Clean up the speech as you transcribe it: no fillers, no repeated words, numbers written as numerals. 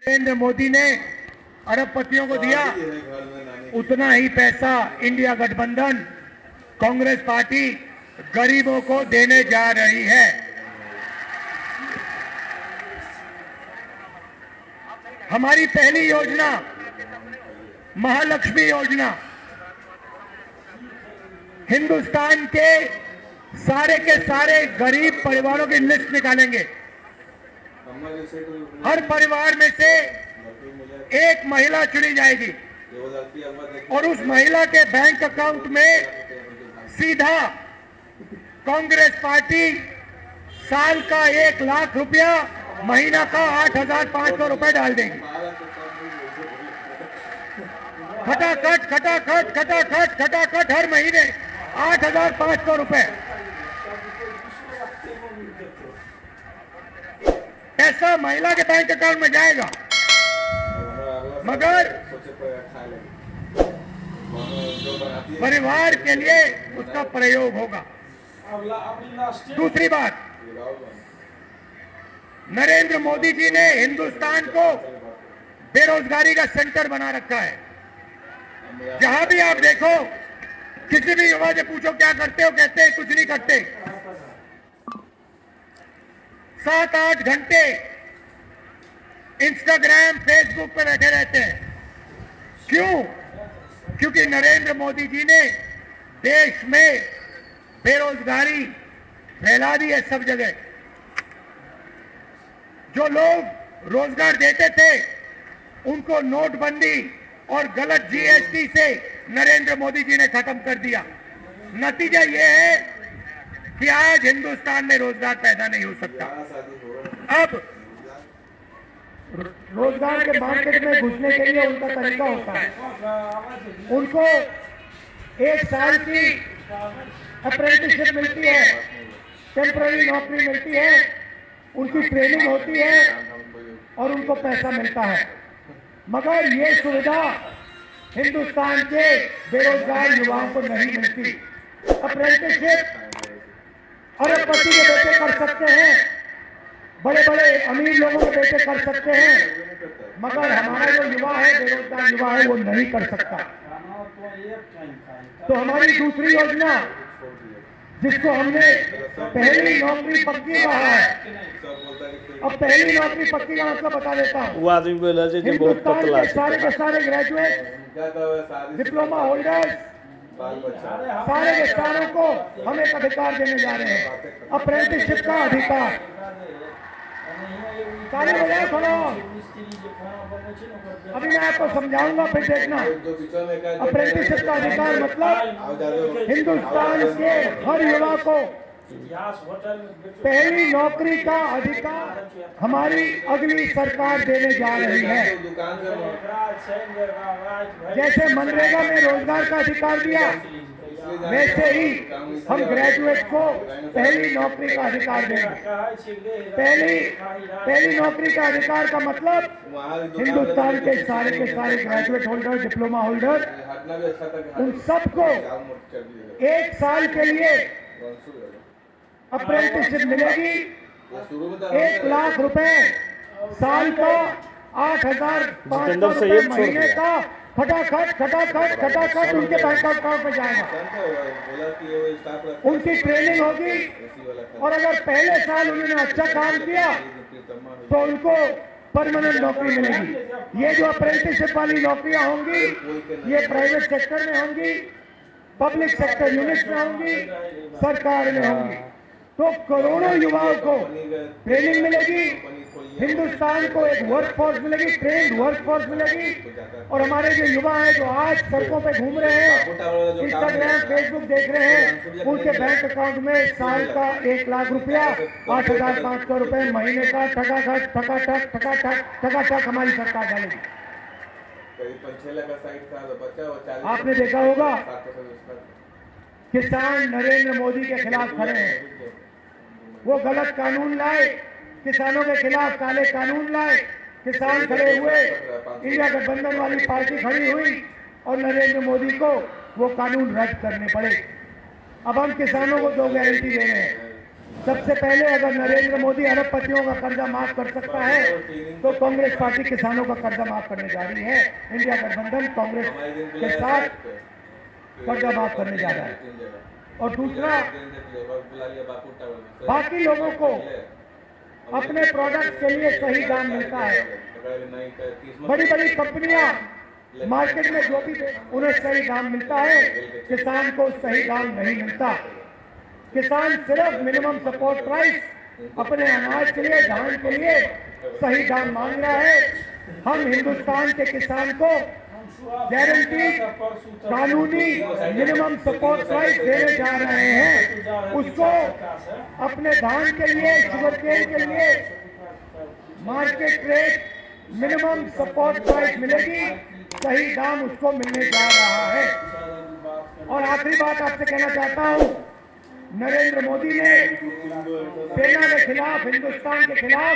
नरेंद्र मोदी ने अरबपतियों को दिया, उतना ही पैसा इंडिया गठबंधन कांग्रेस पार्टी गरीबों को देने जा रही है। हमारी पहली योजना महालक्ष्मी योजना हिंदुस्तान के सारे गरीब परिवारों की लिस्ट निकालेंगे। हर परिवार में से एक महिला चुनी जाएगी और उस महिला के बैंक अकाउंट में सीधा कांग्रेस पार्टी साल का 1 लाख रुपया, महीना का 8,500 रुपए डाल देगी। खटाखट खटाखट खटाखट खटाखट हर महीने 8,500 रुपए पैसा महिला के बैंक अकाउंट में जाएगा, मगर परिवार के लिए उसका प्रयोग होगा। दूसरी बात, नरेंद्र मोदी जी ने हिंदुस्तान को बेरोजगारी का सेंटर बना रखा है। जहां भी आप देखो, किसी भी युवा से पूछो क्या करते हो, कहते हैं कुछ नहीं करते। 7-8 घंटे इंस्टाग्राम फेसबुक पे बैठे रहते हैं। क्यों? क्योंकि नरेंद्र मोदी जी ने देश में बेरोजगारी फैला दी है सब जगह। जो लोग रोजगार देते थे उनको नोटबंदी और गलत जीएसटी से नरेंद्र मोदी जी ने खत्म कर दिया। नतीजा यह है कि आज हिंदुस्तान में रोजगार पैदा नहीं हो सकता। अब रोजगार के मार्केट में घुसने के लिए उनका तरीका होता है, उनको 1 साल की अप्रेंटिसशिप मिलती है, टेम्पररी नौकरी मिलती है, उनकी ट्रेनिंग होती है और उनको पैसा मिलता है। मगर ये सुविधा हिंदुस्तान के बेरोजगार युवाओं को नहीं मिलती। अप्रेंटिसशिप अरबपति के बेटे कर सकते हैं, बड़े बड़े अमीर लोगों के बेटे कर सकते हैं, मगर हमारा जो युवा है, बेरोजगार युवा है, वो नहीं कर सकता। तो हमारी दूसरी योजना, जिसको हमने पहली नौकरी पक्की कहा है, अब पहली नौकरी पक्की का मतलब बता देता हूँ। वो आदमी बोला जी हिंदुस्तान के सारे ग्रेजुएट, डिप्लोमा होल्डर्स, सारे किसानों को हम एक अधिकार देने जा रहे हैं, अप्रेंटिसशिप का अधिकार। ताली बजाओ थोड़ा, अभी मैं आपको समझाऊंगा, फिर देखना। अप्रेंटिसशिप का अधिकार मतलब हिंदुस्तान के हर युवा को पहली नौकरी का अधिकार हमारी अगली सरकार देने जा रही है। जैसे मनरेगा में रोजगार का अधिकार दिया, वैसे ही हम ग्रेजुएट को पहली नौकरी का अधिकार देंगे। पहली नौकरी का अधिकार का मतलब हिंदुस्तान के सारे ग्रेजुएट होल्डर, डिप्लोमा होल्डर, उन सबको 1 साल के लिए अप्रेंटिसशिप मिलेगी। 1 लाख रुपए साल का, 8,500 रुपए महीने का, खटाखट खटाखट खटाखट उनके बैंक अकाउंट में जाएगा। उनकी ट्रेनिंग होगी और अगर पहले साल उन्होंने अच्छा काम किया तो उनको परमानेंट नौकरी मिलेगी। ये जो अप्रेंटिसशिप वाली नौकरियां होंगी, ये प्राइवेट सेक्टर में होंगी, पब्लिक सेक्टर यूनिट में होंगी, सरकार में होंगी। तो करोड़ों युवाओं को ट्रेनिंग मिलेगी, हिंदुस्तान को एक वर्कफोर्स मिलेगी, ट्रेंड वर्कफोर्स मिलेगी। और हमारे जो युवा हैं, जो आज सड़कों पे घूम रहे हैं, इंस्टाग्राम फेसबुक देख रहे हैं, उनके बैंक अकाउंट में साल का 1 लाख रुपया, 8,500 रुपए महीने का ठकाठक ठकाठक ठकाठक ठकाठक हमारी सरकार डालेगी। आपने देखा होगा किसान नरेंद्र मोदी के खिलाफ खड़े हैं। वो गलत कानून लाए, किसानों के खिलाफ काले कानून लाए, किसान खड़े हुए, इंडिया गठबंधन वाली पार्टी खड़ी हुई और नरेंद्र मोदी को वो कानून रद्द करने पड़े। अब हम किसानों को 2 गारंटी दे रहे हैं। सबसे पहले अगर नरेंद्र मोदी अरबपतियों का कर्जा माफ कर सकता है तो कांग्रेस पार्टी किसानों का कर्जा माफ करने जा रही है। इंडिया गठबंधन कांग्रेस के साथ कर्जा माफ करने जा रहा है। और दूसरा, बाकी लोगों को अपने प्रोडक्ट के लिए सही दाम मिलता है। बड़ी बड़ी कंपनियां मार्केट में जो भी उन्हें सही दाम मिलता है, किसान को सही दाम नहीं मिलता। किसान सिर्फ मिनिमम सपोर्ट प्राइस अपने अनाज के लिए, धान के लिए सही दाम मांग रहा है। हम हिंदुस्तान के किसान को गारंटी कानूनी मिनिमम सपोर्ट प्राइस देने जा रहे हैं। उसको अपने धान के लिए, शुगर केन के लिए market rate minimum support price मिलेगी, सही दाम उसको मिलने जा रहा है। और आखिरी बात आपसे कहना चाहता हूं, नरेंद्र मोदी ने सेना के खिलाफ, हिंदुस्तान के खिलाफ